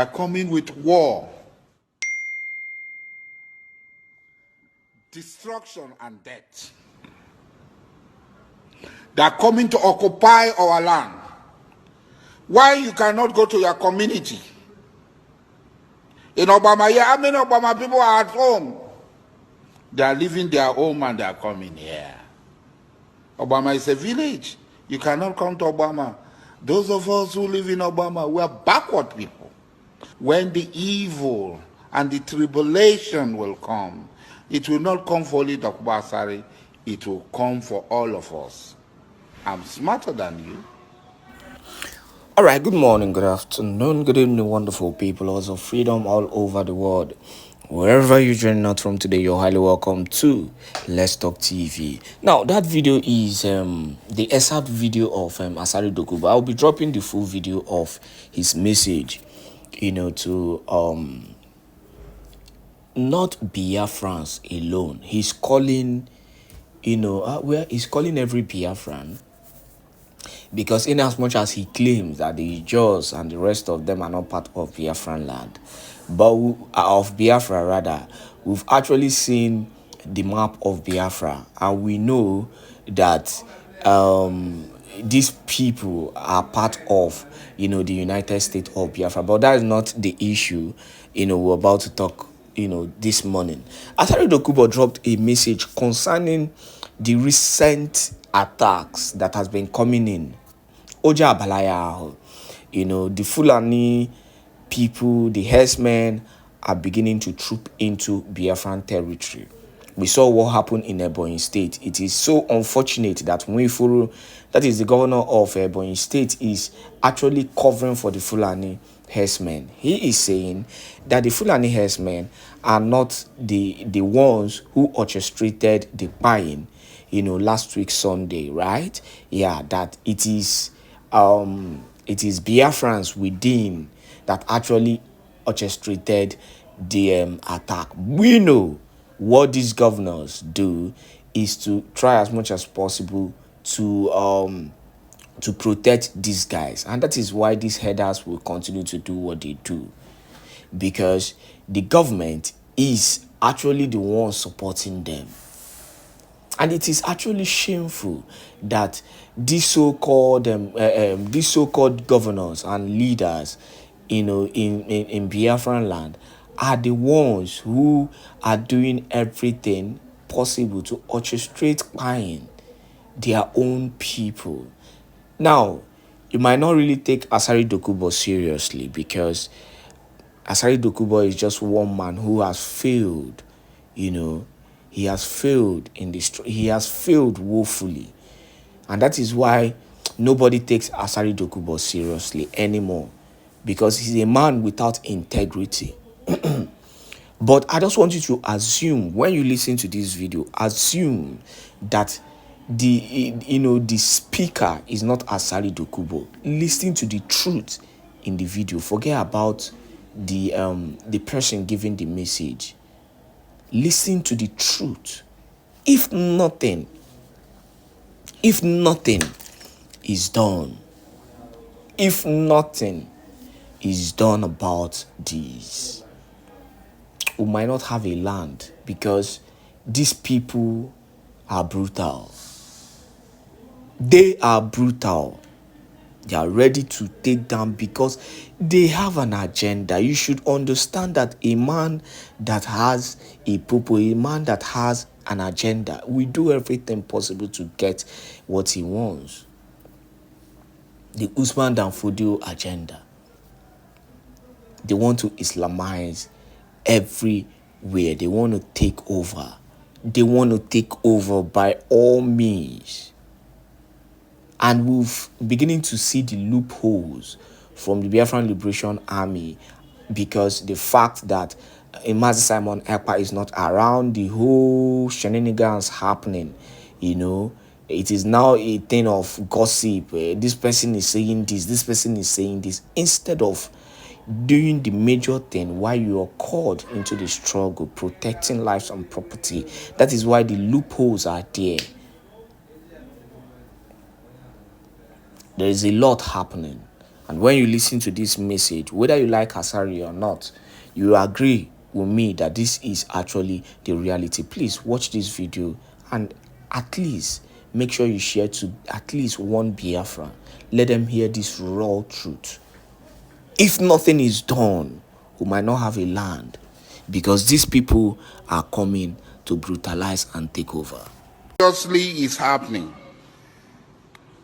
They are coming with war, destruction, and death. They are coming to occupy our land. Why you cannot go to your community? In Obama, how many Obama people are at home? They are leaving their home and they are coming here. Obama is a village. You cannot come to Obama. Those of us who live in Obama, we are backward people. When the evil and the tribulation will come, it will not come for only Dokubo Asari, it will come for all of us. I'm smarter than you. All right, good morning, good afternoon, good evening, wonderful people of freedom all over the world. Wherever you're joining us from today, you're highly welcome to Let's Talk TV. Now, that video is the exact video of Asari Dokubo. I'll be dropping the full video of his message, to not Biafrans alone. He's calling, he's calling every Biafran. Because in as much as he claims that the Jaws and the rest of them are not part of Biafran land, but of Biafra rather, we've actually seen the map of Biafra, and we know that these people are part of the United States of Biafra. But that is not the issue we're about to talk this morning. Asari Dokubo dropped a message concerning the recent attacks that has been coming in. Oja Abalaya, the Fulani people, the Herdsmen are beginning to troop into Biafran territory. We saw what happened in Ebonyi State. It is so unfortunate that Mwifuru, that is the governor of Ebonyi State, is actually covering for the Fulani Herdsmen. He is saying that the Fulani Herdsmen are not the ones who orchestrated the buying, last week Sunday, right? Yeah, that it is Biafrans within that actually orchestrated the attack. We know what these governors do is to try as much as possible to protect these guys, and that is why these headers will continue to do what they do, because the government is actually the one supporting them. And it is actually shameful that these so-called governors and leaders, in Biafran land, are the ones who are doing everything possible to orchestrate buying their own people. Now, you might not really take Asari Dokubo seriously, because Asari Dokubo is just one man who has failed, He has failed he has failed woefully. And that is why nobody takes Asari Dokubo seriously anymore, because he's a man without integrity. But I just want you to assume, when you listen to this video, assume that the speaker is not Asari Dokubo. Listen to the truth in the video. Forget about the person giving the message. Listen to the truth. If nothing is done, about this, we might not have a land, because these people are brutal. They are brutal. They are ready to take down because they have an agenda. You should understand that a man that has a purpose, a man that has an agenda, will do everything possible to get what he wants. The Usman Dan Fodio agenda. They want to Islamize everywhere. They want to take over. They want to take over by all means. And we're beginning to see the loopholes from the Biafran Liberation Army, because the fact that Mazi Simon Èkpá is not around, the whole shenanigans happening, it is now a thing of gossip. This person is saying this person is saying this, instead of doing the major thing while you are called into the struggle, protecting lives and property. That is why the loopholes are there. There is a lot happening, And when you listen to this message, whether you like Asari or not, you agree with me that this is actually the reality. Please watch this video and at least make sure you share to at least one Biafra. Let them hear this raw truth. If nothing is done, we might not have a land, because these people are coming to brutalize and take over. Seriously is happening.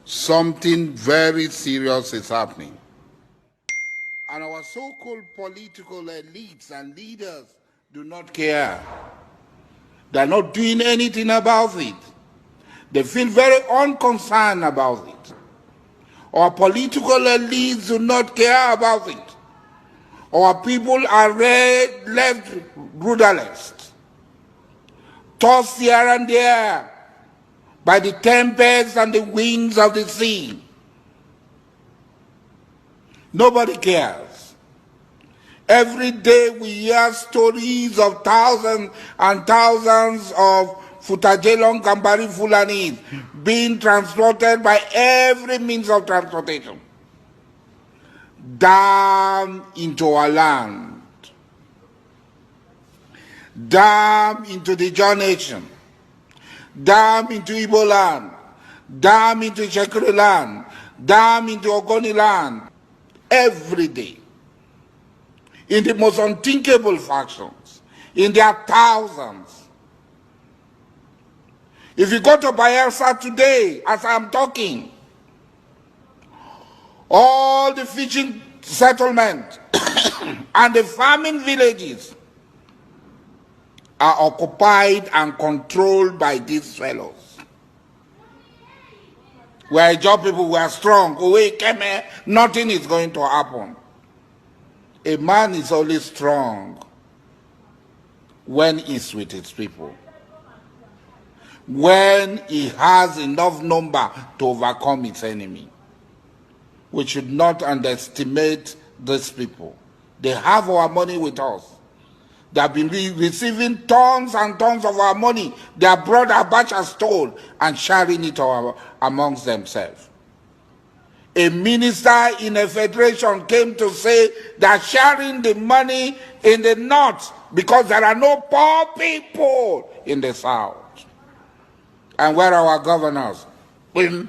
Something very serious is happening. And our so-called political elites and leaders do not care. They're not doing anything about it. They feel very unconcerned about it. Our political elites do not care about it. Our people are left rudderless, tossed here and there by the tempests and the winds of the sea. Nobody cares. Every day we hear stories of thousands and thousands of Futajelong Kambari Fulani being transported by every means of transportation down into our land, down into the Jaw Nation, down into Igbo land, down into Shekri land, down into Ogoni land, every day, in the most unthinkable factions, in their thousands. If you go to Biafra today, as I'm talking, all the fishing settlements and the farming villages are occupied and controlled by these fellows. We are job people, we are strong. Nothing is going to happen. A man is only strong when he's with his people, when he has enough number to overcome his enemy. We should not underestimate these people. They have our money with us. They have been receiving tons and tons of our money. They have brought our batch and stole and sharing it amongst themselves. A minister in a federation came to say they're sharing the money in the north because there are no poor people in the south. And where are our governors? Where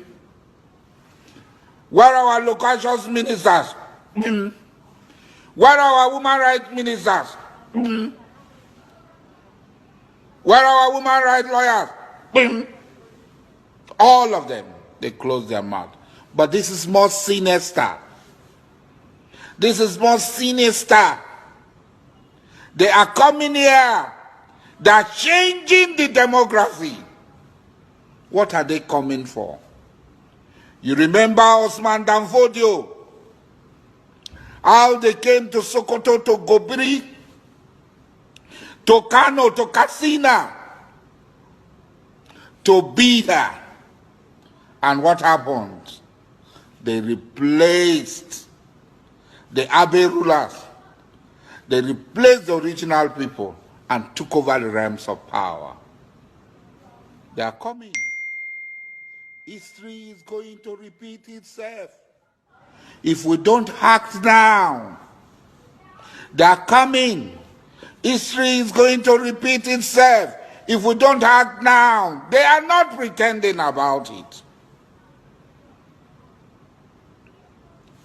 are our local ministers? Where are our women rights ministers? Where are our women rights lawyers? All of them, they close their mouth. But this is more sinister. This is more sinister. They are coming here. They are changing the demography. What are they coming for? You remember Osman Danfodio? How they came to Sokoto, to Gobiri, to Kano, to Katsina, to be there. And what happened? They replaced the Abe rulers. They replaced the original people and took over the realms of power. They are coming. History is going to repeat itself. If we don't act now, they are coming. History is going to repeat itself. If we don't act now, they are not pretending about it.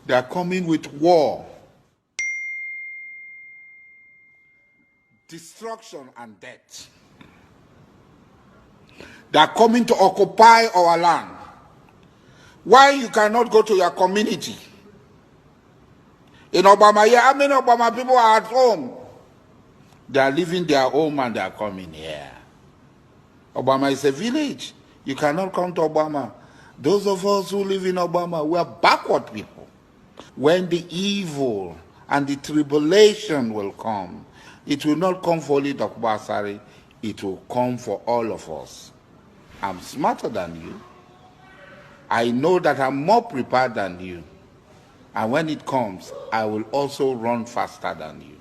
They are coming with war, destruction, and death. They are coming to occupy our land. Why you cannot go to your community? In Obama, how many Obama people are at home? They are leaving their home and they are coming here. Obama is a village. You cannot come to Obama. Those of us who live in Obama, we are backward people. When the evil and the tribulation will come, it will not come for only Dokubo Asari, it will come for all of us. I'm smarter than you. I know that I'm more prepared than you. And when it comes, I will also run faster than you.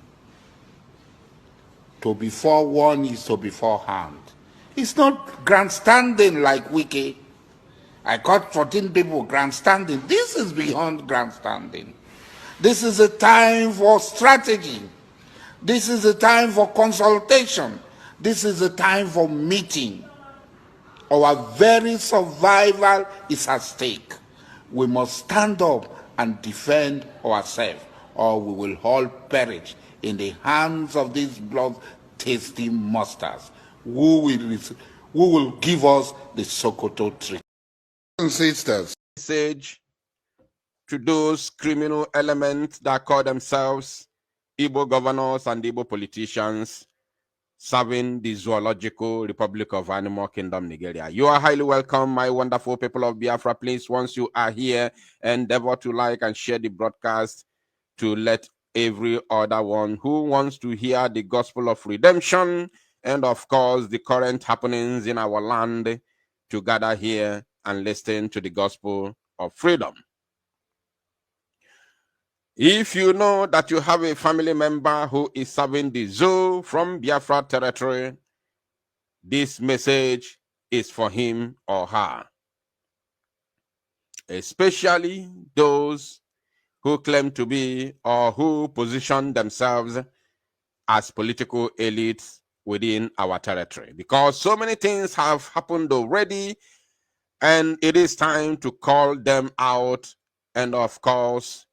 To be forewarned is to be forearmed. It's not grandstanding like Wiki. I caught 14 people grandstanding. This is beyond grandstanding. This is a time for strategy. This is a time for consultation. This is a time for meeting. Our very survival is at stake. We must stand up and defend ourselves, or we will all perish in the hands of these blood-tasty monsters who will give us the Sokoto trick. Sisters. Message to those criminal elements that call themselves Igbo governors and Igbo politicians serving the Zoological Republic of Animal Kingdom, Nigeria. You are highly welcome, my wonderful people of Biafra. Please, once you are here, endeavor to like and share the broadcast to let every other one who wants to hear the gospel of redemption and, of course, the current happenings in our land to gather here and listen to the gospel of freedom. If you know that you have a family member who is serving the zoo from Biafra territory, this message is for him or her. Especially those who claim to be or who position themselves as political elites within our territory. Because so many things have happened already, and it is time to call them out and, of course,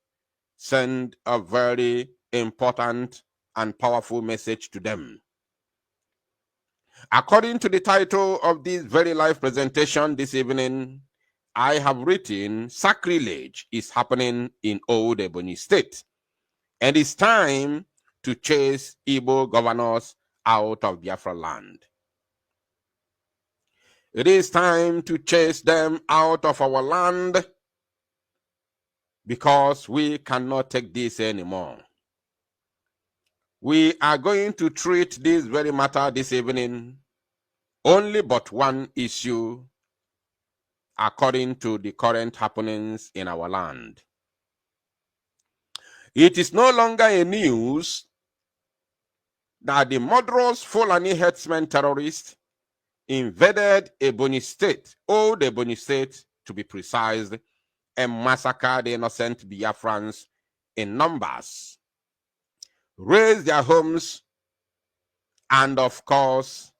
send a very important and powerful message to them. According to the title of this very live presentation this evening, I have written, Sacrilege is happening in Old Ebonyi State, and it's time to chase Igbo governors out of Biafra land. It is time to chase them out of our land because we cannot take this anymore. We are going to treat this very matter this evening only but one issue according to the current happenings in our land. It is no longer a news that the murderous Fulani herdsmen terrorists invaded Ebonyi State, Old Ebonyi State to be precise, and massacred the innocent Biafrans in numbers, razed their homes, and of course,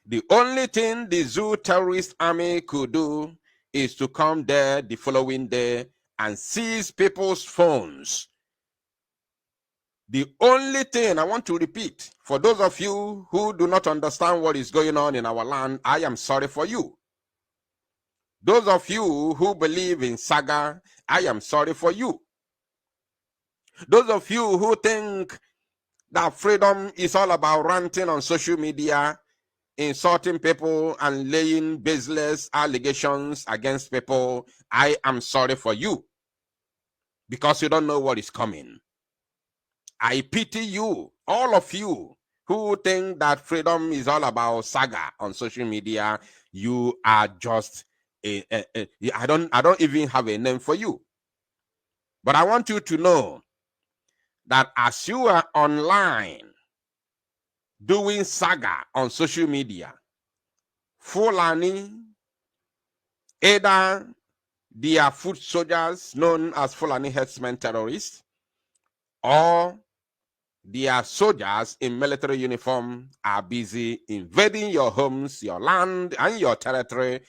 the only thing the zoo terrorist army could do is to come there the following day and seize people's phones. The only thing I want to repeat, for those of you who do not understand what is going on in our land, I am sorry for you. Those of you who believe in saga, I am sorry for you. Those of you who think that freedom is all about ranting on social media, insulting people and laying baseless allegations against people, I am sorry for you, because you don't know what is coming. I pity you, all of you who think that freedom is all about saga on social media. You are just I don't even have a name for you. But I want you to know that as you are online doing saga on social media, Fulani, either they are foot soldiers known as Fulani herdsmen terrorists, or their soldiers in military uniform are busy invading your homes, your land, and your territory,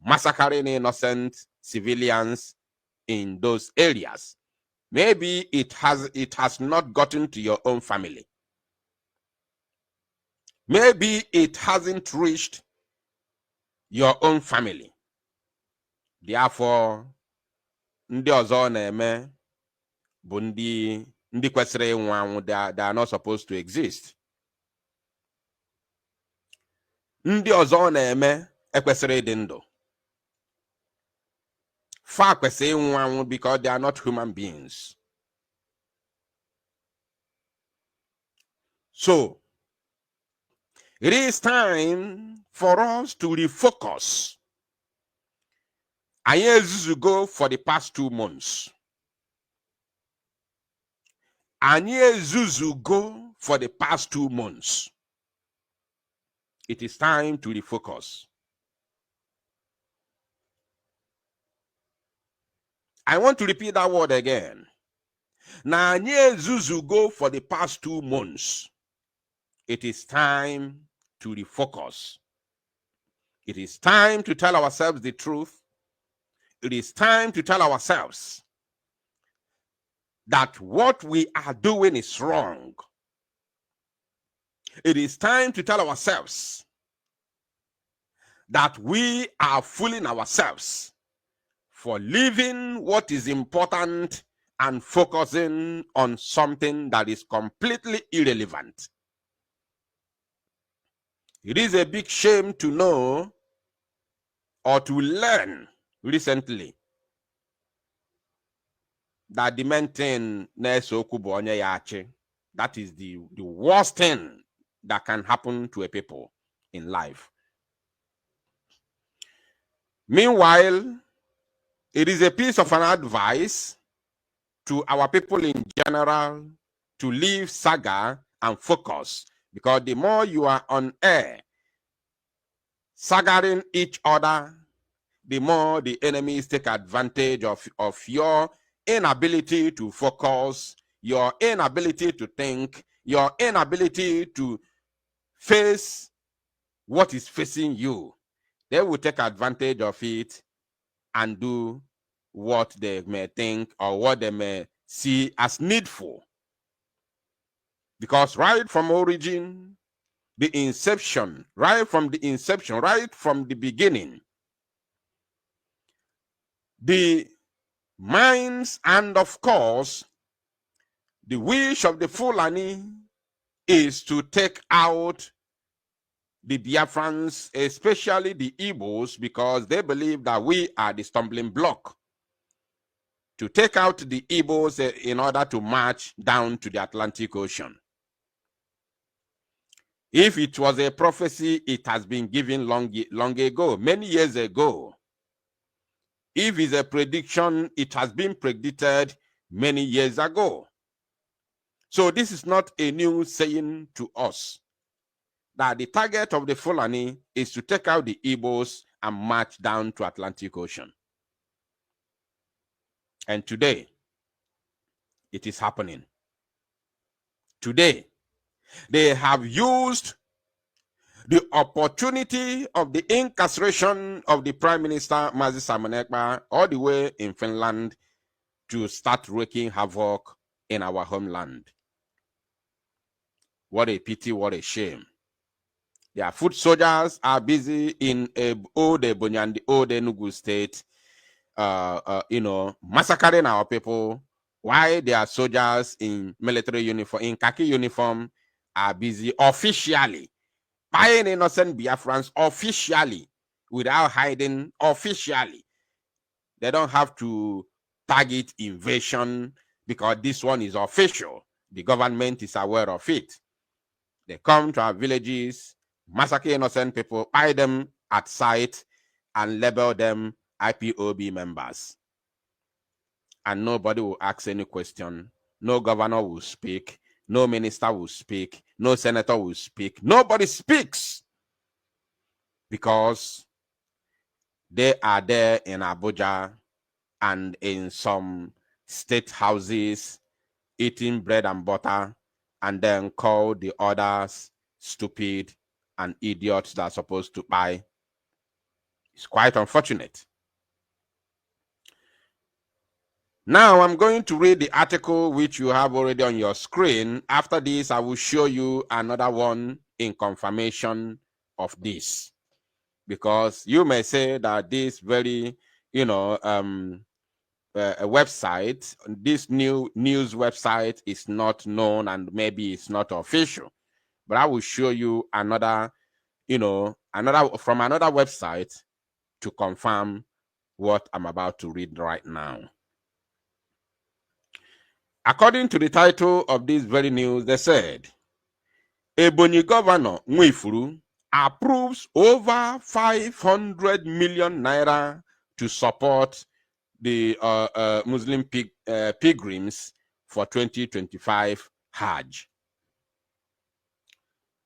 massacring innocent civilians in those areas. Maybe it has not gotten to your own family. Maybe it hasn't reached your own family. Therefore, ndị ọzọ na-eme bụ ndị kwesịrị ịnwụ anwụ. They are not supposed to exist. Ndị ọzọ na-eme ekwesịrị ịdị ndụ. Fa kwesịrị ịnwụ anwụ because they are not human beings. So, it is time for us to refocus. Anyị ezuzugo for the past 2 months. Anyị ezuzugo for the past 2 months. It is time to refocus. I want to repeat that word again. Na nye Zuzu go for the past 2 months. It is time to refocus. It is time to tell ourselves the truth. It is time to tell ourselves that what we are doing is wrong. It is time to tell ourselves that we are fooling ourselves for leaving what is important and focusing on something that is completely irrelevant. It is a big shame to know or to learn recently that the main thing that is the worst thing that can happen to a people in life. Meanwhile, it is a piece of an advice to our people in general to leave saga and focus, because the more you are on air sagaring each other, the more the enemies take advantage of your inability to focus, your inability to think, your inability to face what is facing you. They will take advantage of it and do what they may think or what they may see as needful. Because right from origin, the inception, right from the beginning, the minds and of course the wish of the Fulani is to take out the Biafrans, especially the Igbos, because they believe that we are the stumbling block. To take out the Igbos in order to march down to the Atlantic Ocean. If it was a prophecy, it has been given long ago, many years ago. If it's a prediction, it has been predicted many years ago. So this is not a new saying to us, that the target of the Fulani is to take out the Igbos and march down to Atlantic Ocean. And today, it is happening. Today, they have used the opportunity of the incarceration of the Prime Minister, Mazi Simon Èkpá, all the way in Finland to start wreaking havoc in our homeland. What a pity, what a shame. Their foot soldiers are busy in old Ebonyi, old Enugu state, massacring our people, while their soldiers in military uniform, in khaki uniform, are busy officially buying innocent Biafrans officially, without hiding officially. They don't have to target invasion because this one is official. The government is aware of it. They come to our villages, massacre innocent people, buy them at sight, and label them IPOB members. And nobody will ask any question. No governor will speak. No minister will speak. No senator will speak. Nobody speaks. Because they are there in Abuja and in some state houses eating bread and butter, and then call the others stupid and idiots that are supposed to buy. It's quite unfortunate. Now I'm going to read the article which you have already on your screen. After this, I will show you another one in confirmation of this. Because you may say that this very, a website, this new news website is not known and maybe it's not official. But I will show you another, from another website to confirm what I'm about to read right now. According to the title of this very news, they said, Ebonyi Governor Nwifuru approves over 500 million naira to support the Muslim pilgrims for 2025 Hajj.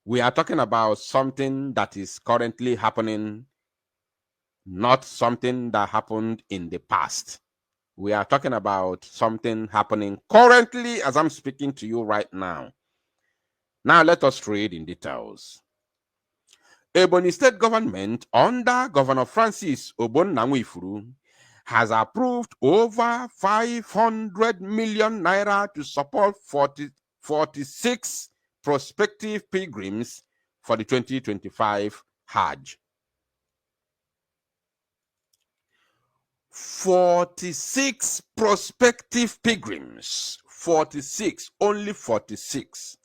We are talking about something that is currently happening, not something that happened in the past. We are talking about something happening currently as I'm speaking to you right now. Now let us read in details. Ebonyi State government under Governor Francis Ogbonnamwifuru has approved over 500 million naira to support 46 prospective pilgrims for the 2025 Hajj. 46 prospective pilgrims. 46, only 46.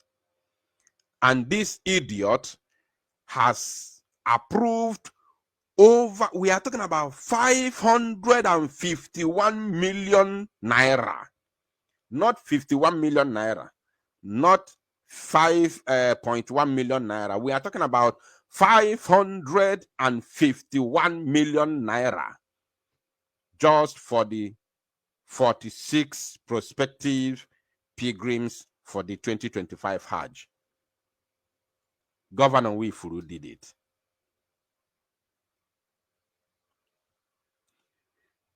And this idiot has approved over, we are talking about 551 million naira. Not 51 million naira. Not 5.1 million naira. We are talking about 551 million naira just for the 46 prospective pilgrims for the 2025 Hajj. Governor Wifuru did it.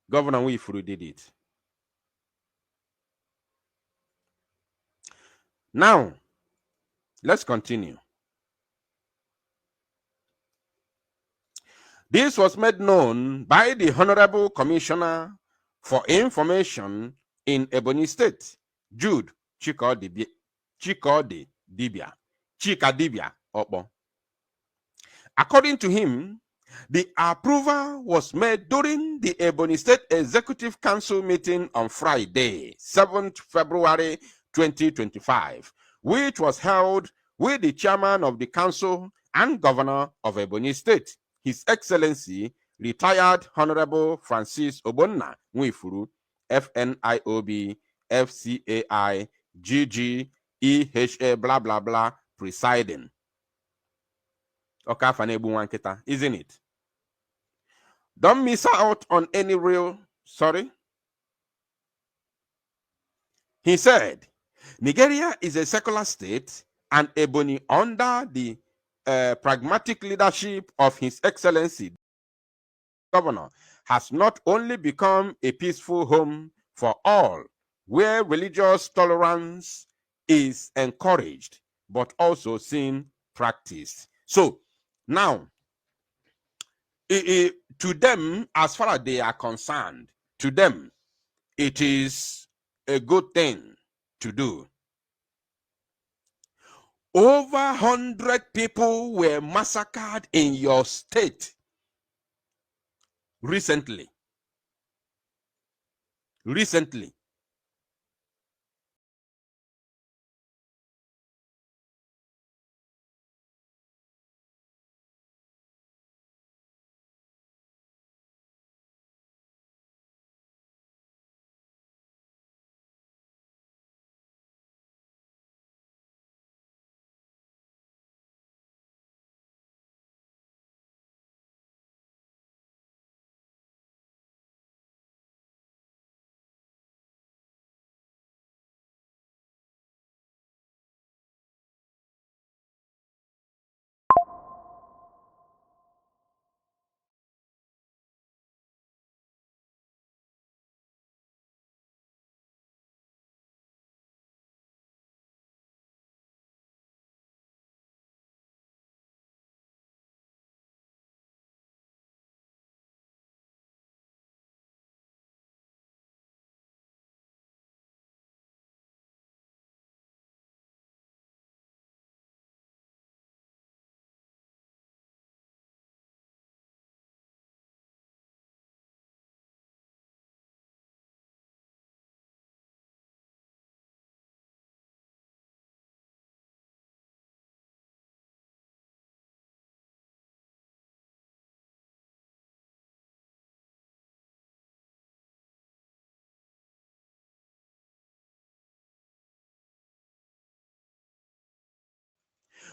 Governor Wifuru did it. Now, let's continue. This was made known by the Honorable Commissioner for Information in Ebonyi State, Jude Chikadibia. According to him, the approval was made during the Ebonyi State Executive Council meeting on Friday, 7th February 2025, which was held with the chairman of the council and governor of Ebonyi State, His Excellency, retired Honorable Francis Ogbonnamwifuru, FNIOB, FCAI, GG, EHA, blah, blah, blah, presiding. Isn't it? Don't miss out on any real, sorry. He said, Nigeria is a secular state and Ebonyi under the pragmatic leadership of His Excellency, Governor, has not only become a peaceful home for all, where religious tolerance is encouraged, but also seen practiced. So, now, to them, as far as they are concerned, to them, it is a good thing to do. Over 100 people were massacred in your state recently.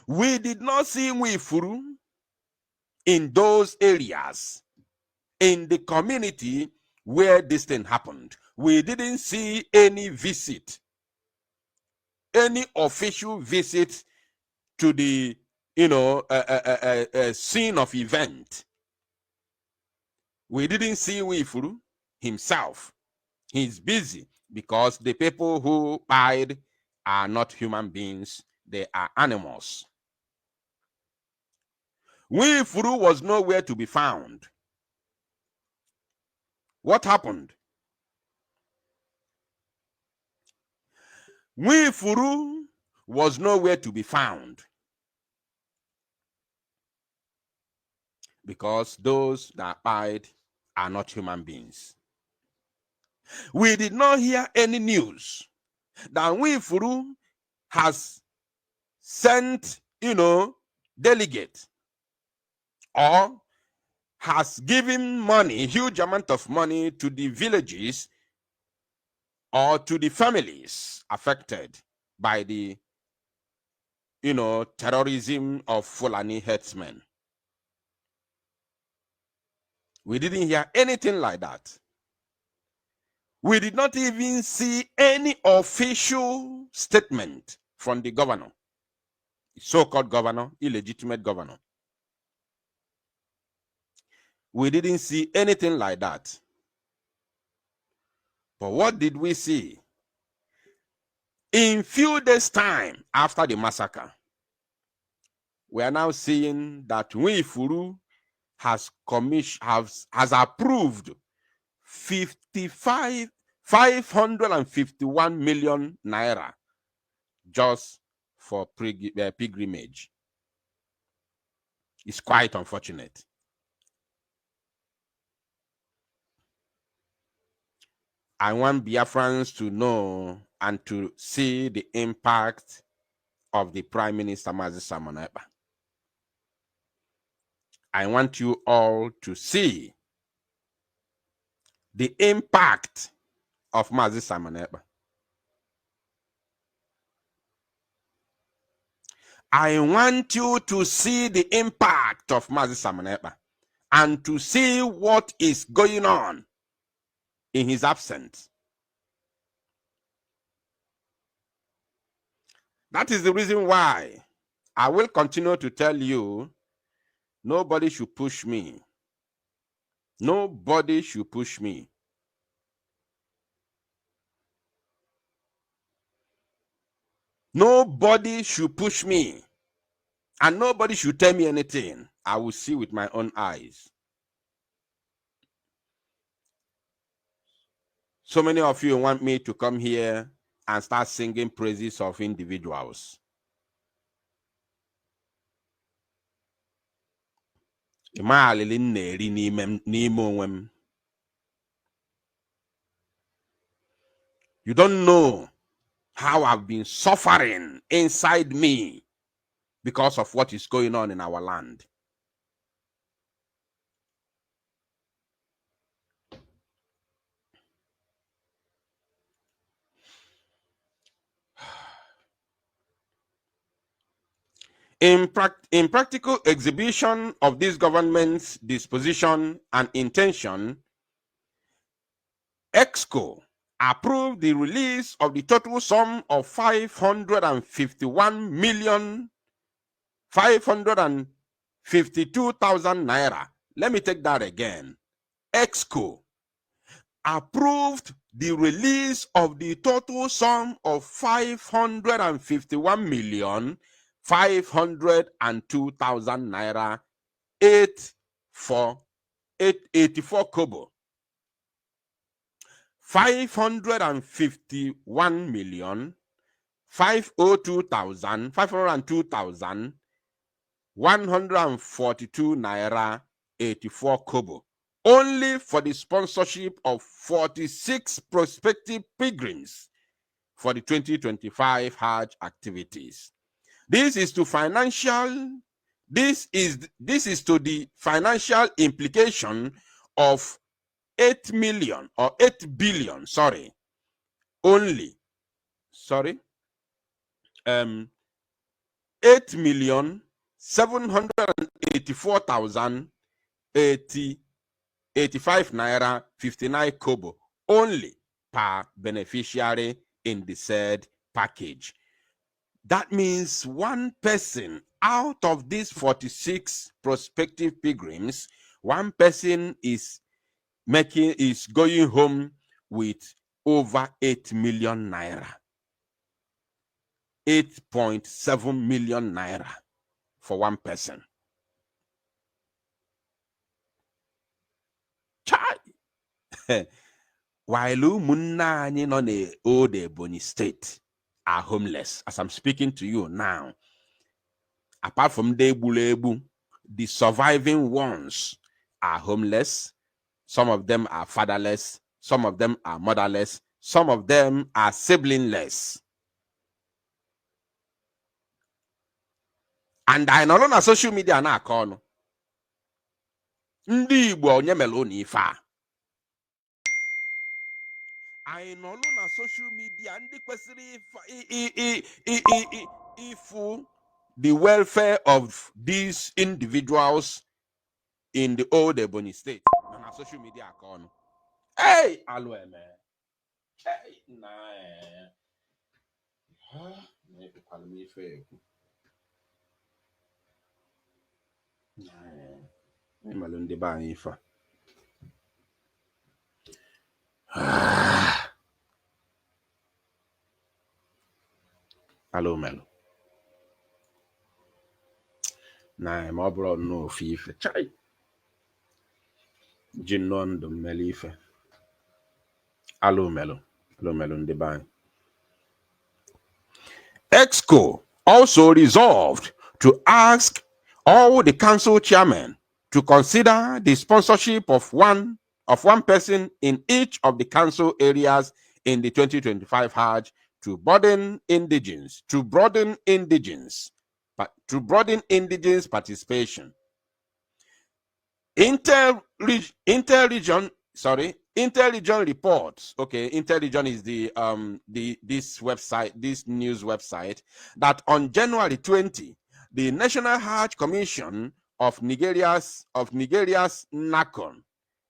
We did not see Wifuru in those areas, in the community where this thing happened. We didn't see any visit, any official visit to the, scene of event. We didn't see Wifuru himself. He's busy because the people who died are not human beings, they are animals. Nwifuru was nowhere to be found. What happened? Nwifuru was nowhere to be found because those that died are not human beings. We did not hear any news that Nwifuru has sent, delegate or has given money, a huge amount of money to the villages or to the families affected by the, terrorism of Fulani herdsmen. We didn't hear anything like that. We did not even see any official statement from the governor, so-called governor, illegitimate governor. We didn't see anything like that. But what did we see? In few days' time after the massacre, we are now seeing that Nwifuru has approved 551 million naira just for pilgrimage. It's quite unfortunate. I want Biafrans to know and to see the impact of the Prime Minister Mazi Simon Èkpá. I want you all to see the impact of Mazi Simon Èkpá. I want you to see the impact of Mazi Simon Èkpá and to see what is going on in his absence. That is the reason why I will continue to tell you, nobody should push me. Nobody should push me. Nobody should push me. And nobody should tell me anything. I will see with my own eyes. So many of you want me to come here and start singing praises of individuals. You don't know how I've been suffering inside me because of what is going on in our land. In practical exhibition of this government's disposition and intention, EXCO approved the release of the total sum of 551,552,000 naira. Let me take that again. EXCO approved the release of the total sum of 551,502,000 naira, 84 kobo. 502,142 naira, 84 kobo. Only for the sponsorship of 46 prospective pilgrims for the 2025 Hajj activities. This is to the financial implication of 8 million or 8 billion, only 8,784,085 naira 59 kobo only per beneficiary in the said package. That means one person out of these 46 prospective pilgrims, one person is going home with over 8 million naira. 8.7 million naira for one person. Chai! While Munna on the old Ebonyi state are homeless, as I'm speaking to you now, apart from Debulebu, the surviving ones are homeless. Some of them are fatherless. Some of them are motherless. Some of them are siblingless. And I know on social media na akọ ndị Igbo onye mere unu ife a. I know on social media ndị kwesịrị ifu the welfare of these individuals in the old Ebonyi state. On social media akọ hey, alo eme. Hey, na Malundi ba ifa. Hello, Melo. Nah, my brother no fife. Chai. Jinon do melife. Hello, Melo. Hello, Melo in the bank. EXCO also resolved to ask all the council chairmen to consider the sponsorship of one person in each of the council areas in the 2025 Hajj to broaden indigenous participation. Interregion reports. Okay, Interregion is this news website that on January 20, the National Hajj Commission of Nigeria's NACON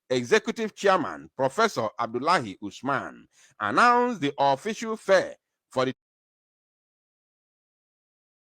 Executive Chairman Professor Abdullahi Usman announced the official fare for the